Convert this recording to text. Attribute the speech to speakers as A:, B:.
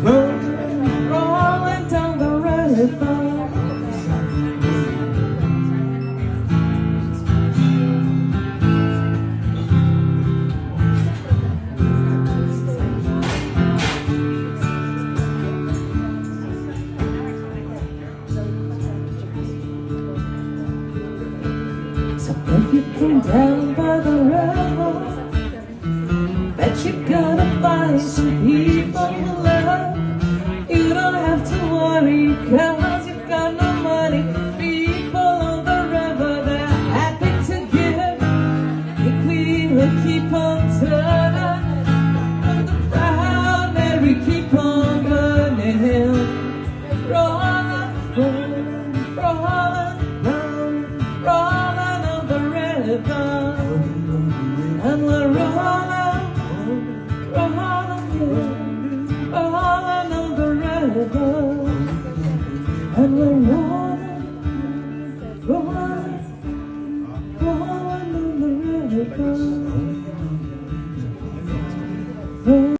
A: rolling down the river. So if you came down by the river, bet you're gonna find some people who love. You don't have to worry, cause you've got no money. People on the river, they're happy to give. If we will keep on turning, and the proud Mary keep on burning. Rolling, rolling, rolling, rolling on the river. And we're rolling, rolling on the river. And we're rolling, rolling, rolling on the river.